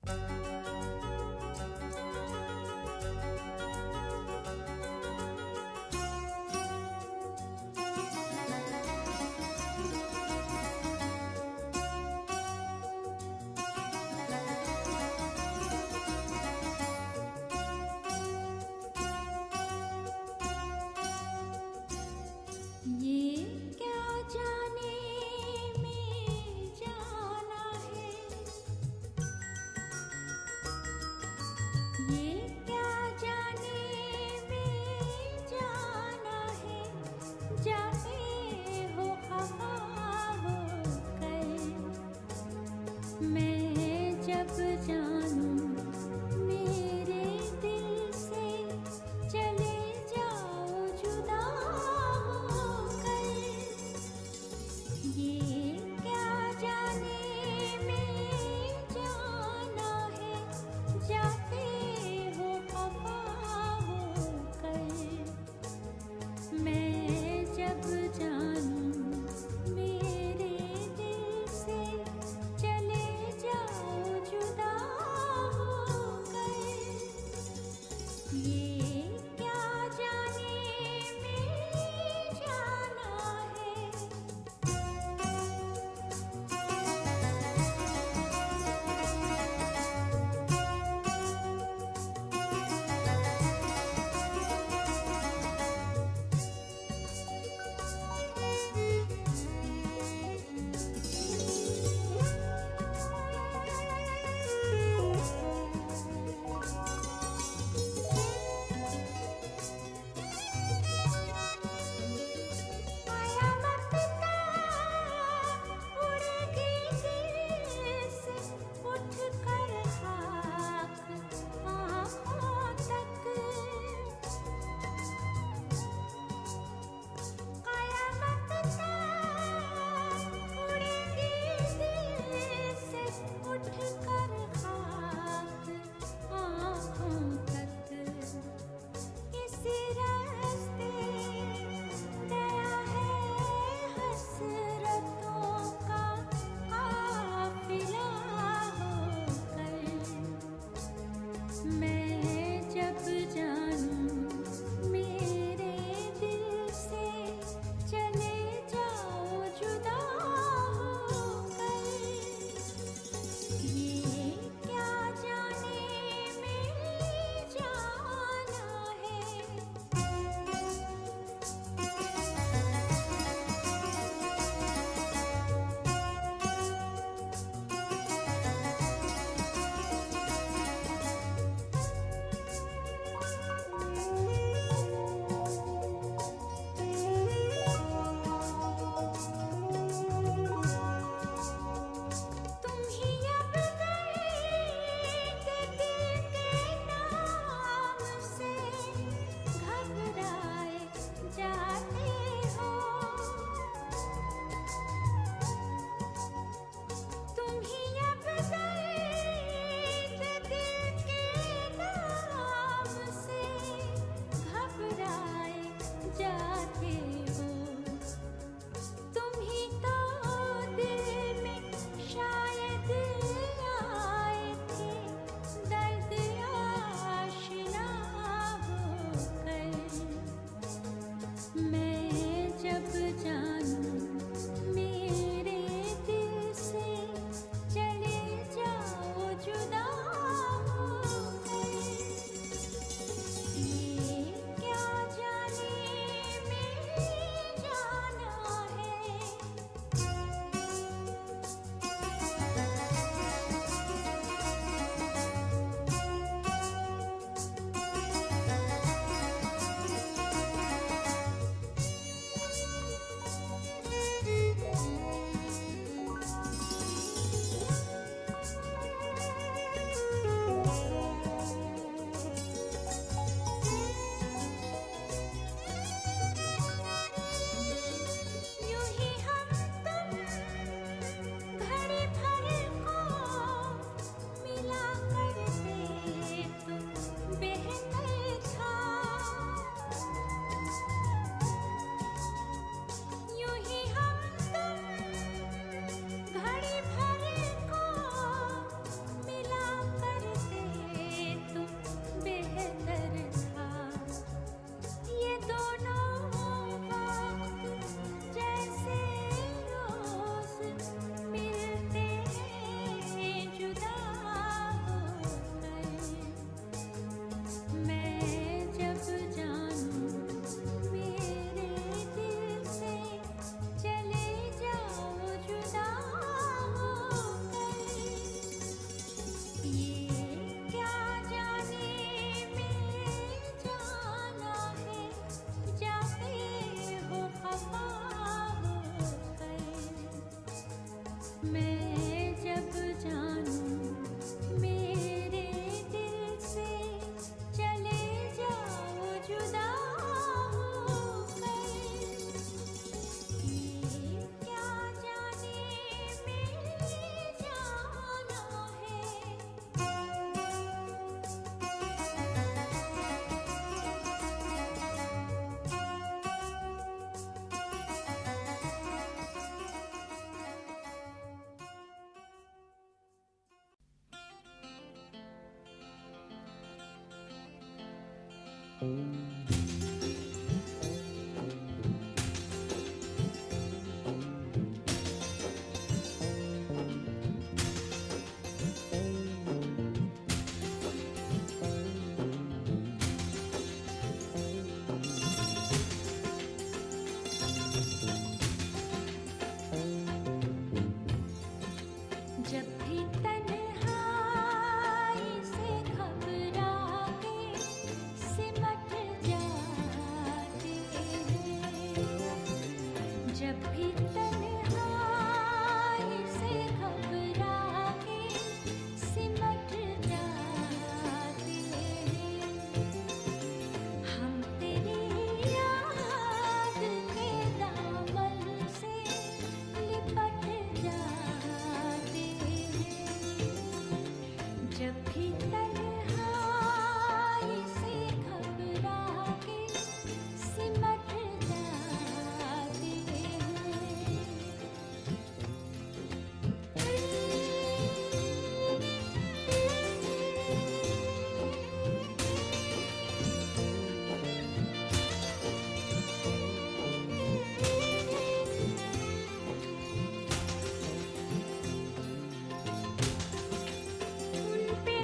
ये क्या जाने में जाना है, ये क्या जाने में जाना है, जाते हो खफा हो कर। मैं जब जानूं मेरे दिल से चले जाओ जुदा होकर। ये क्या जाने में जाना है, जाते हो खफा होकर। मैं जब जानूं मेरे दिल से चले जाओ जुदा जब भी तन्हाई से घबरा के सिमट जाते हैं, जब भी तन्हाई से घबरा के सिमट जाते हैं, हम तेरी याद के दामन से लिपट जाते हैं, जब भी तन्हाई से घबरा के सिमट जाते हैं। उन पे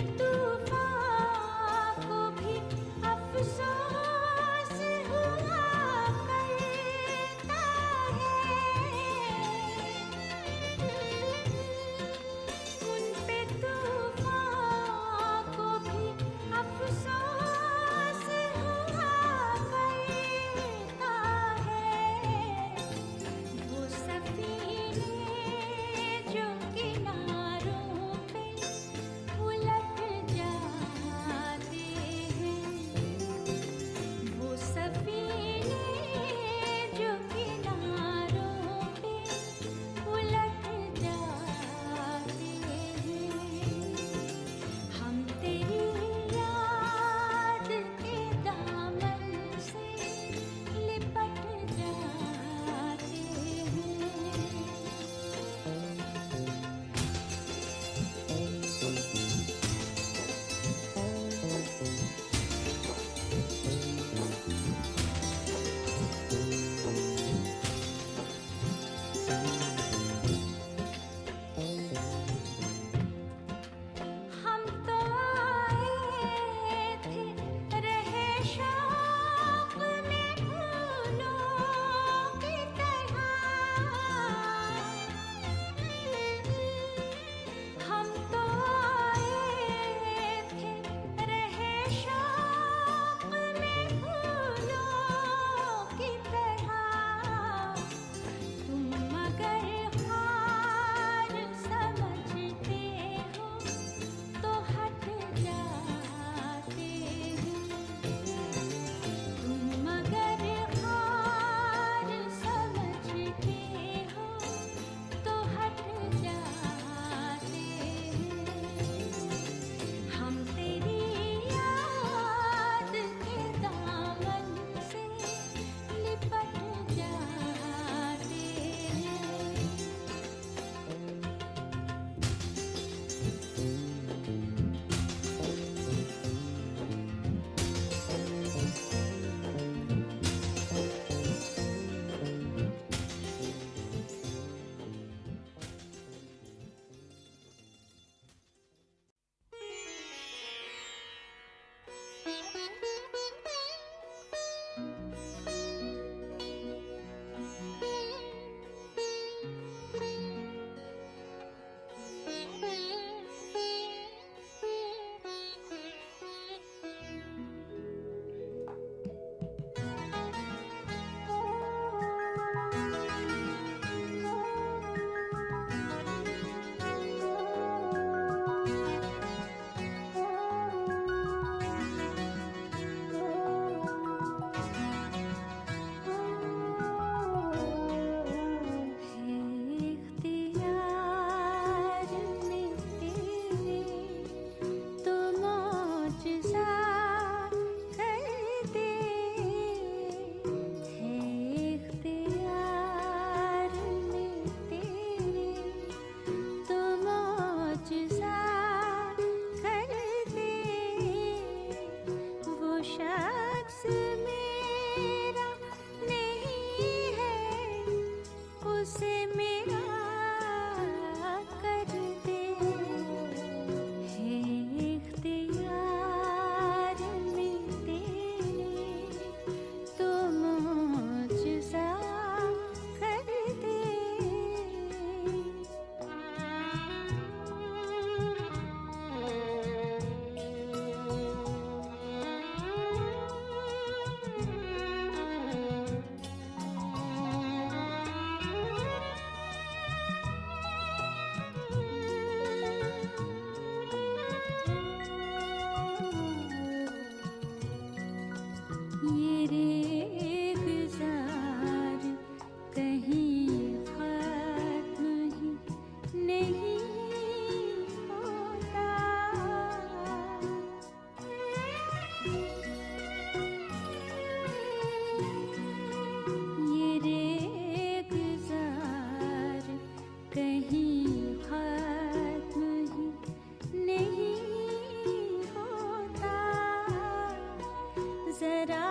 जरा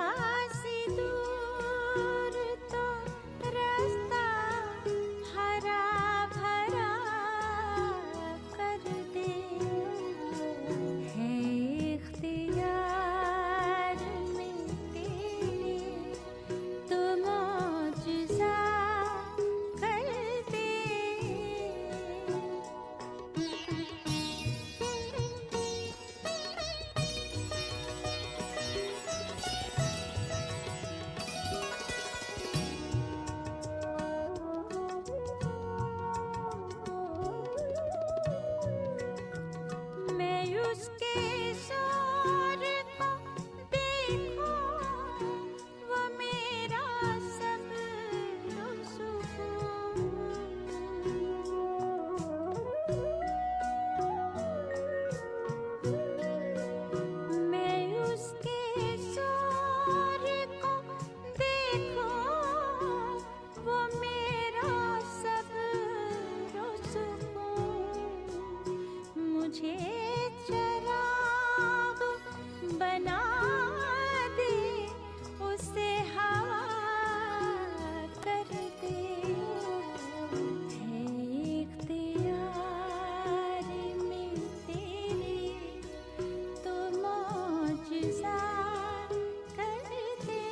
सी दूर तो रास्ता हरा भरा कर दे, है इख्तियार में तेरे तो मौजज़ा कर दे। मैं उसके शोर को देखूं, वो मेरा सब सुकून। मैं उसके शोर को देखूं, वो मेरा सब सुकून। मुझे चराग बना दे, उसे हवा कर दे, है इख्तियार में तेरे तो मौजज़ा कर दे।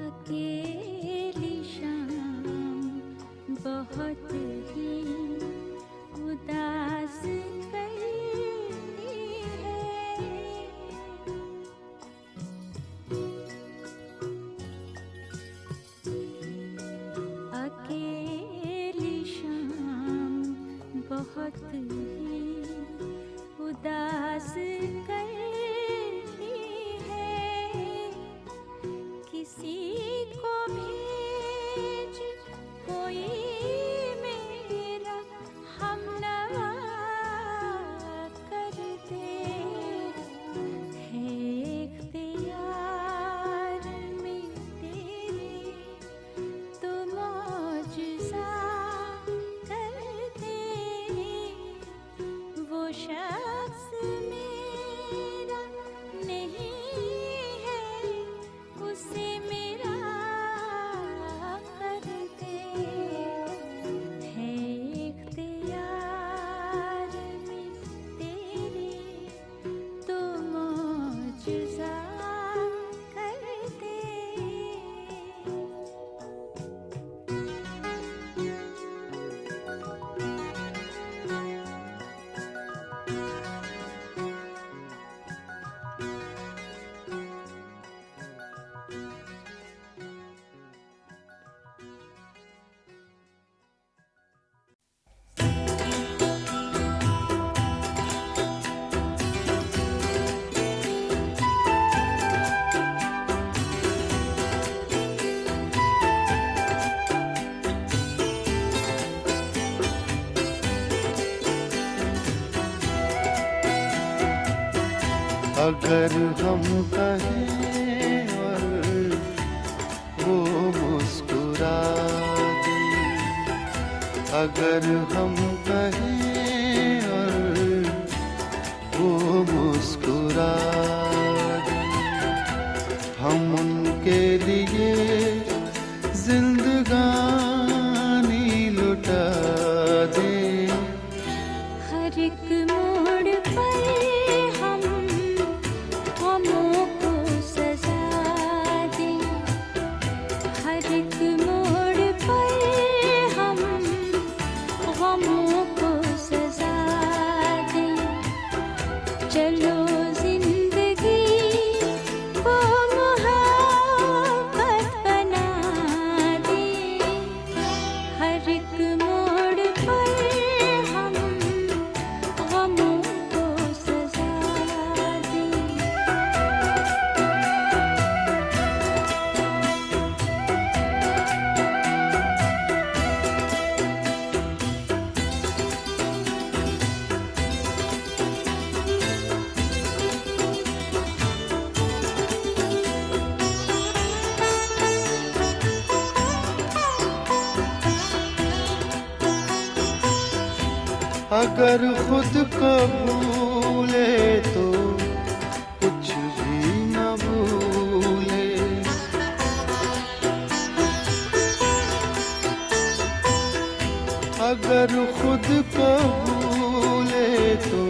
अकेली शाम बहुत ही उदास करती है, अकेली शाम बहुत ही उदास करती है। किसी को भेज कोई मेरा हमनवा कर दे, है इख्तियार में तेरे तो मौजज़ा कर दे। वो शख्स मेरा नहीं है, उसे मेरा कर दे, है इख्तियार में तेरे तो मौजज़ा कर दे। अगर हम कहें और वो मुस्कुरा दे, अगर हम कहें और वो मुस्कुरा दे, हम उनके लिए जिंदगानी लुटा दे। हर एक मोड़ पर हम गमों को सजा दें, हर एक मोड़ पर हम गमों को सजा दें। चलो जिंदगी को मोहब्बत बना दे, अगर खुद को भूले तो कुछ भी न भूले। अगर खुद को भूले तो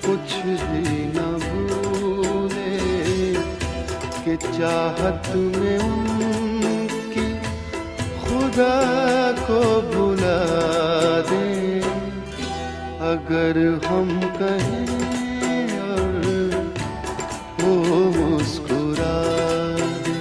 कुछ भी न भूले, कि चाहत में उनकी खुदा को भुला दे। अगर हम कहें और वो मुस्कुरा दे।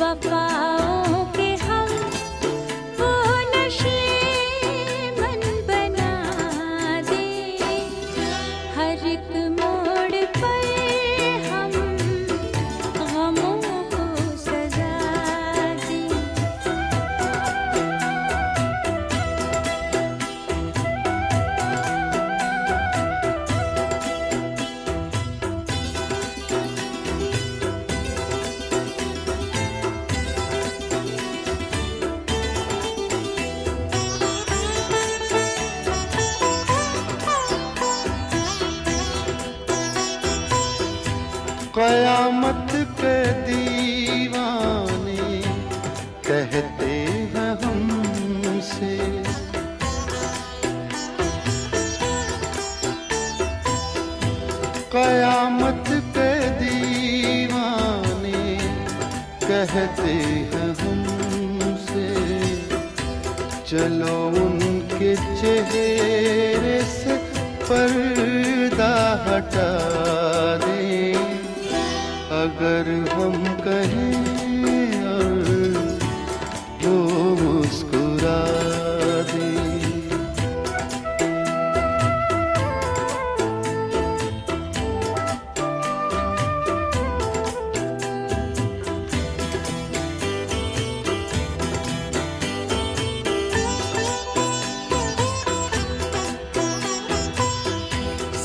वफाओं के हम वो नशे मन बना दे। हर एक मोड़ पर हम गमों को सजा दे। क़यामत के दीवाने कहते हैं हमसे, क़यामत के दीवाने कहते हैं हमसे, चलो उनके चेहरे से पर्दा हटा दें। अगर हम कहें और वो मुस्कुरा दे।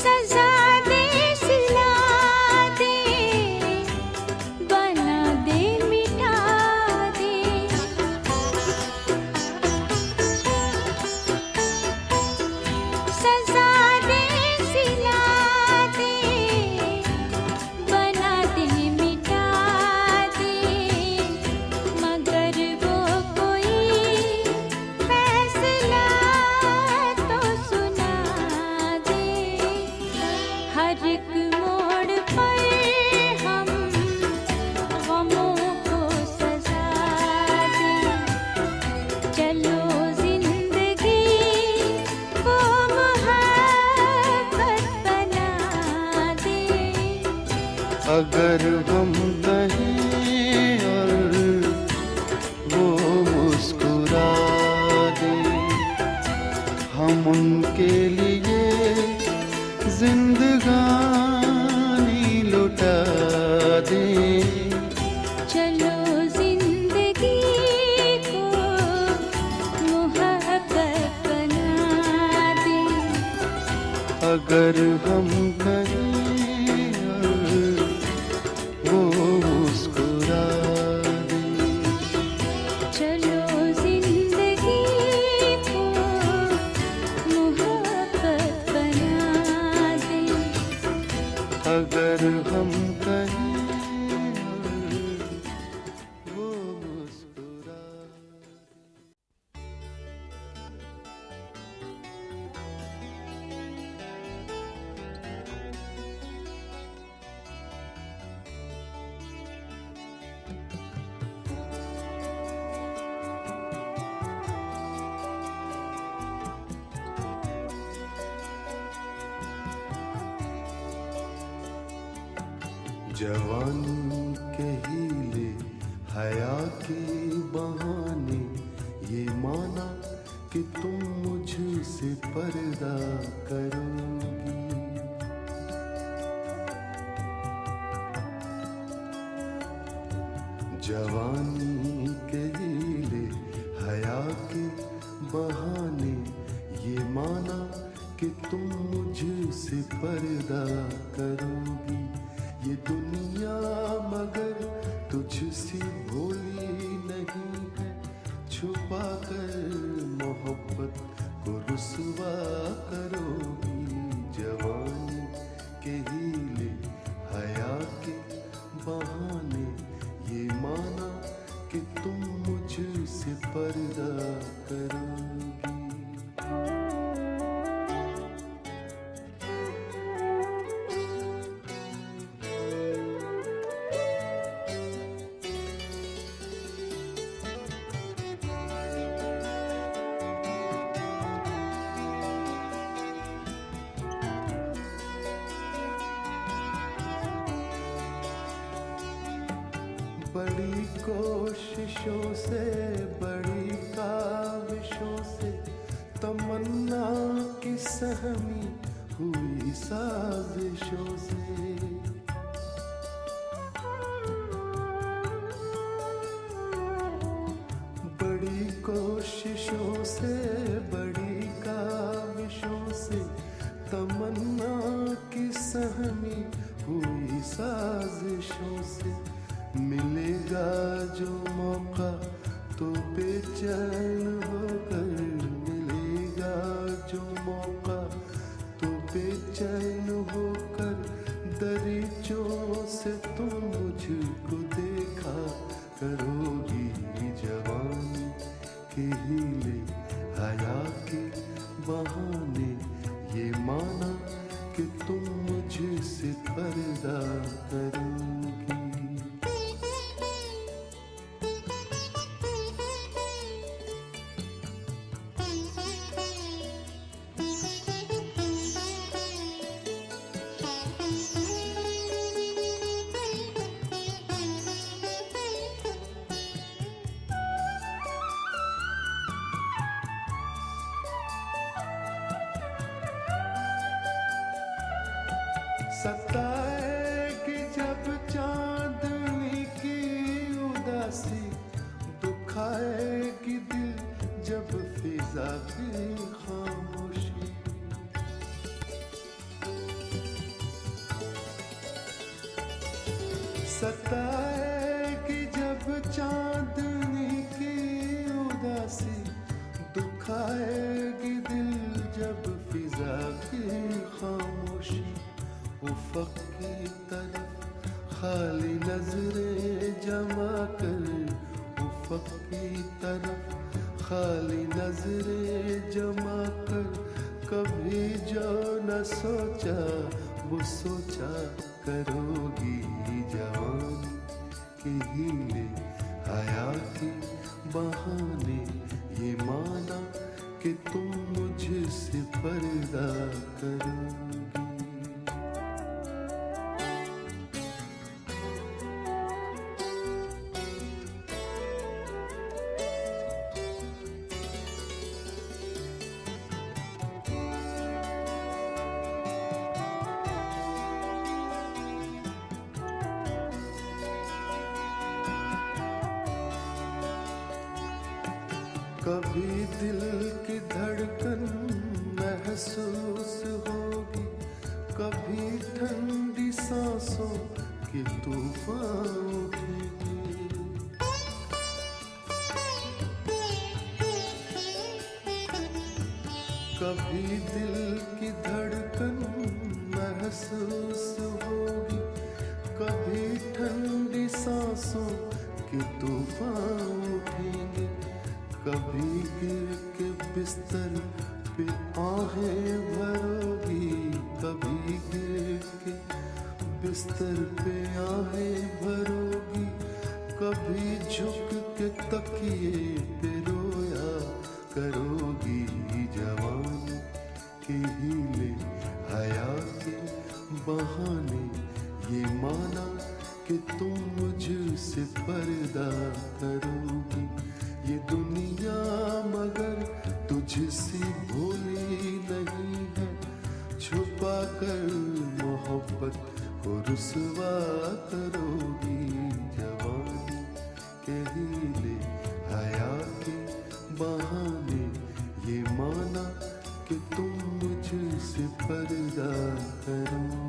सजा दे, सिला दे, बना दे, मिटा दे। सजा दे, सिला दे, बना दे, मिटा दे। मगर वो कोई फैसला तो सुना दे। हर एक मोड़ पर हम गमों को सजा दे। चलो जिंदगी को मोहब्बत बना दे। अगर हम कहें और वो मुस्कुरा दे, हम उनके लिए जिंदगानी लुटा दे। चलो जिंदगी को मोहब्बत बना दे। अगर हम कहें और वो मुस्कुरा दे। चलो जिंदगी को मोहब्बत बना दे। अगर हम कहें और वो मुस्कुरा दे। जवानी के हीले हया के बहाने ये माना कि तुम मुझसे पर्दा करोगी। जवानी के हीले हया के बहाने ये माना कि तुम मुझसे पर्दा करोगी। ये दुनिया मगर तुझसे भोली नहीं है, छुपा कर मोहब्बत को रुसवा करोगी। जवानी के हीले हया के बहाने ये माना कि तुम मुझसे पर्दा करोगी। बड़ी कोशिशों से बड़ी काविशों से तमन्ना की सहमी हुई साजिशों से। बड़ी कोशिशों से बड़ी काविशों से तमन्ना की सहमी हुई साजिशों से। मिलेगा जो मौका तो बेचैन होकर, मिलेगा जो मौका तो बेचैन होकर दरीचों से तुम मुझको देखा करोगी। जवानी के हीले हया के बहाने ये माना कि तुम मुझसे पर्दा करोगी। सताएगी जब चांदनी की उदासी, दुखाएगी दिल जब फिजा की खामोशी। सताएगी जब चांदनी की उदासी, दुखाएगी दिल जब फिजा की खामोशी। उफ़क़ की तरफ खाली नजरें जमा कर, उफ़क़ की तरफ खाली नजरें जमा कर, कभी जो न सोचा वो सोचा करोगी। जवानी के हीले हया के बहाने ये माना कि तुम मुझसे पर्दा करोगी। कभी दिल की धड़कन महसूस होगी, कभी ठंडी सांसों की तूफान उठेगी। कभी दिल की धड़कन महसूस होगी, कभी ठंडी सांसों की तूफान उठेंगे। कभी गिर के बिस्तर पे आहें भरोगी, कभी गिर के बिस्तर पे आहें भरोगी, कभी झुक के तकिए पे रोया करोगी। जवानी के हीले हया के बहाने ये माना भूली नहीं है छुपा कर मोहब्बत को रुसवा करोगी जवानी के हीले हया के बहाने ये माना कि तुम मुझसे पर्दा करोगी।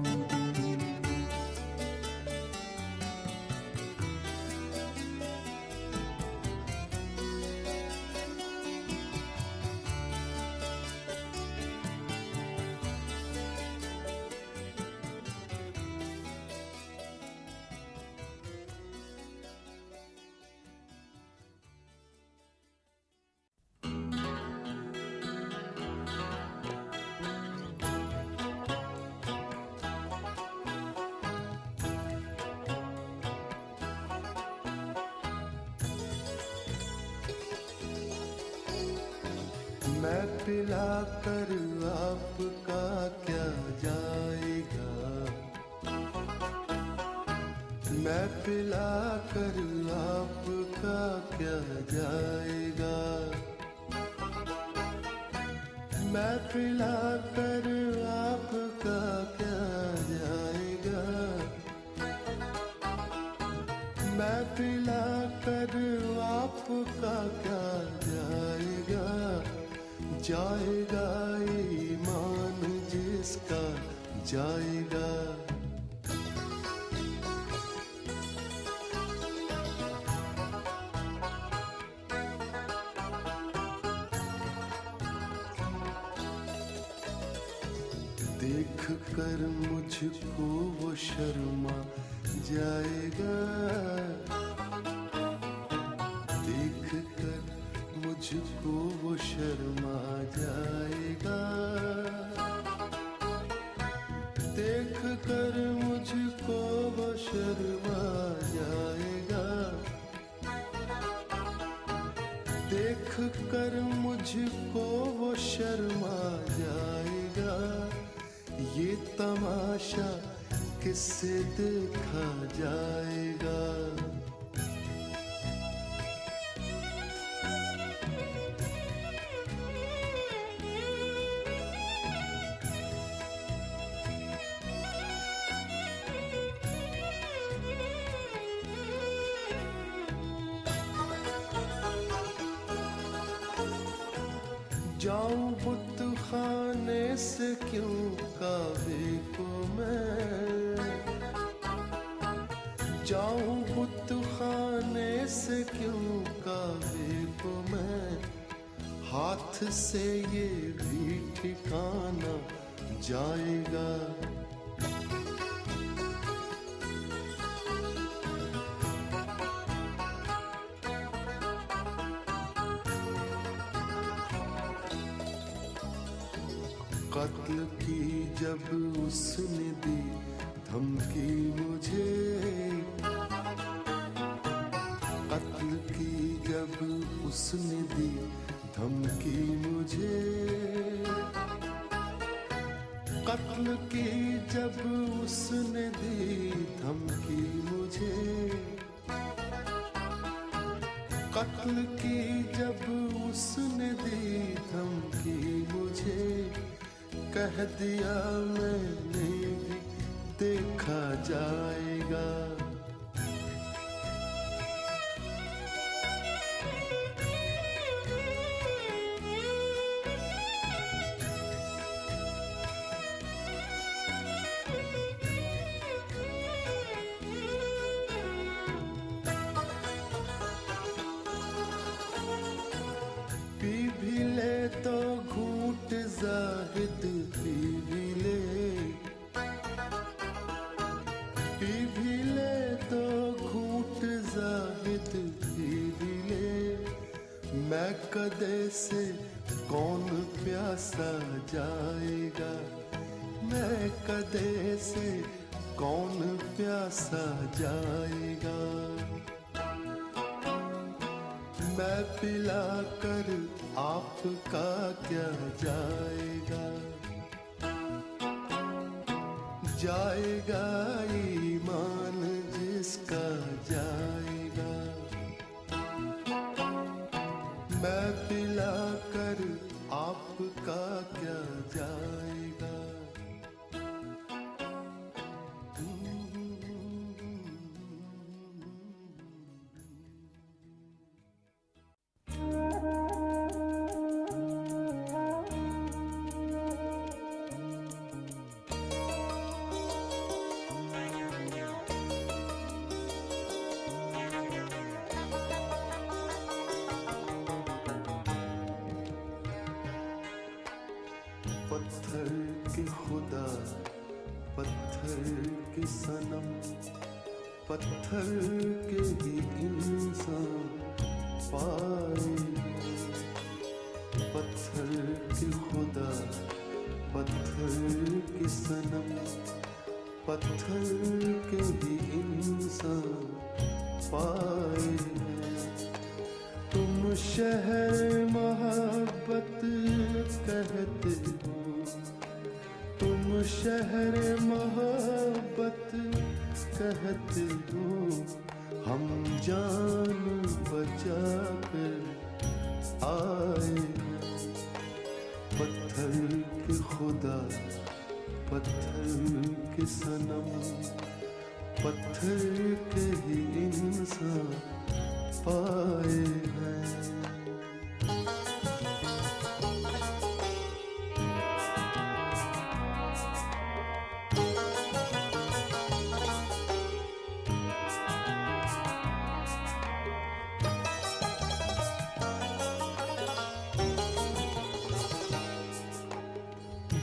मैं पिला कर आपका क्या जाएगा, मैं पिला कर आपका क्या जाएगा, मैं पिला कर आपका क्या जाएगा, मैं पिला कर आपका क्या जाएगा, जाएगा ईमान जिसका जाएगा। देख कर मुझको वो शर्मा जाएगा, देख कर मुझको वो शर्मा जाएगा, देख कर मुझको वो शर्मा जाएगा, देख कर मुझको वो शर्मा जाएगा। ये तमाशा किससे देखा जाएगा। जाऊं बुत खाने से क्यों काबे को मैं, जाऊं बुत खाने से क्यों काबे को मैं, हाथ से ये भी ठिकाना जाएगा। कत्ल की जब उसने दी धमकी मुझे, कत्ल की जब उसने दी धमकी मुझे, कत्ल की जब उसने दी धमकी मुझे, कत्ल की जब उसने दी धमकी मुझे, कह दिया मैंने भी देखा जाएगा। पी भी ले तो घूंट जाहिद पी भी ले, पी भी ले तो घूंट जाहिद पी भी ले, मैं कदे से कौन प्यासा जाएगा, मैं कदे से कौन प्यासा जाएगा। मैं पिला कर आपका क्या जाएगा, जाएगा ईमान जिसका जाएगा। मैं पिला कर आपका क्या जाएगा। पत्थर के खुदा, पत्थर के सनम, पत्थर के ही इंसान पाए। पत्थर के खुदा, पत्थर के सनम, पत्थर के ही इंसान पाए हैं। तुम शहर मोहब्बत कहते हो, तुम शहर मोहब्बत कहते हो, हम जान बचा कर आए हैं। पत्थर के खुदा, पत्थर के सनम, पत्थर के ही इंसान पाए हैं।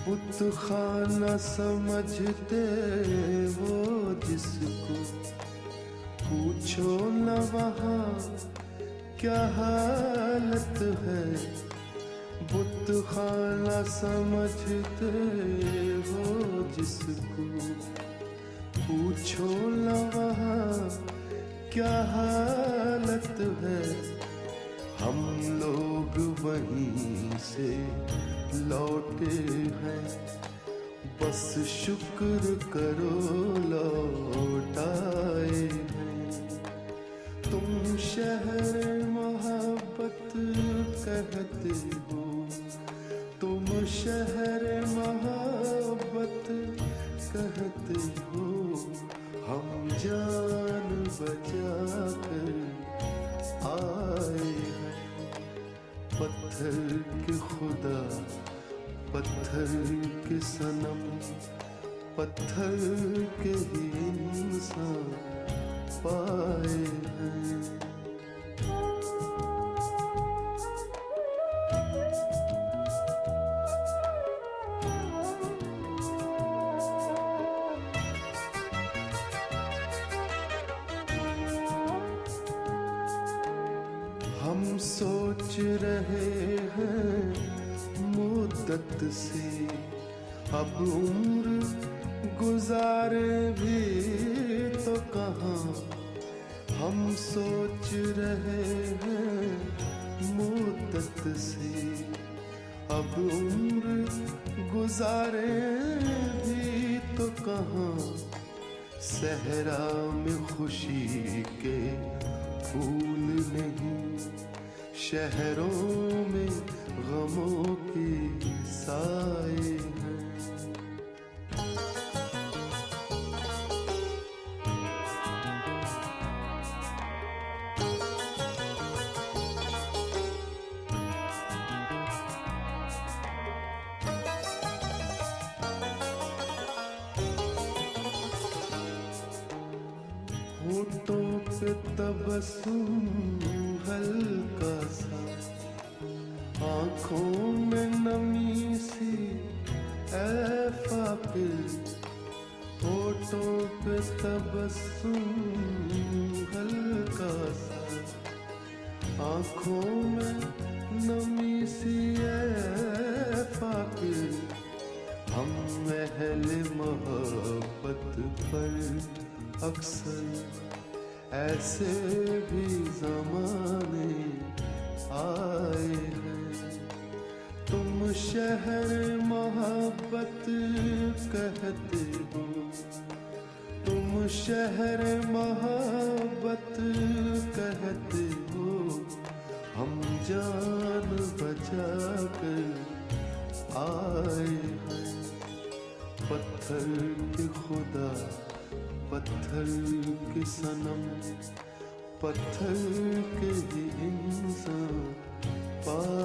बुत खाना समझते हो जिसको, पूछो न वहाँ क्या हालत है। बुत खाना समझते हो जिसको, पूछो न वहाँ क्या हालत है। हम लोग वहीं से लौटे हैं, बस शुक्र करो लौट आए हैं। तुम शहर मोहब्बत कहते हो, तुम शहर मोहब्बत कहते हो, हम जान बचा कर आए हैं। पत्थर के खुदा, पत्थर के सनम, पत्थर के ही इंसान पाए हैं। हम सोच रहे हैं मुद्दत से, अब उम्र गुजारे भी तो कहाँ। हम सोच रहे हैं मुद्दत से, अब उम्र गुजारे भी तो कहाँ। सहरा में खुशी के फूल नहीं, शहरों में गमों के साए हैं। होठों पे तबस्सुम हल्का सा, आँखों में नमी सी ऐ फाकिर। होठों पे तबस्सुम हल्का सा, आँखों में नमी सी ऐ फाकिर। हम अहले मोहब्बत पर अक्सर ऐसे भी ज़माने आए हैं। तुम शहर मोहब्बत कहते हो, तुम शहर मोहब्बत कहते हो, हम जान बचा कर आए हैं। पत्थर के खुदा, पत्थर के सनम, पत्थर के ही इंसान पाए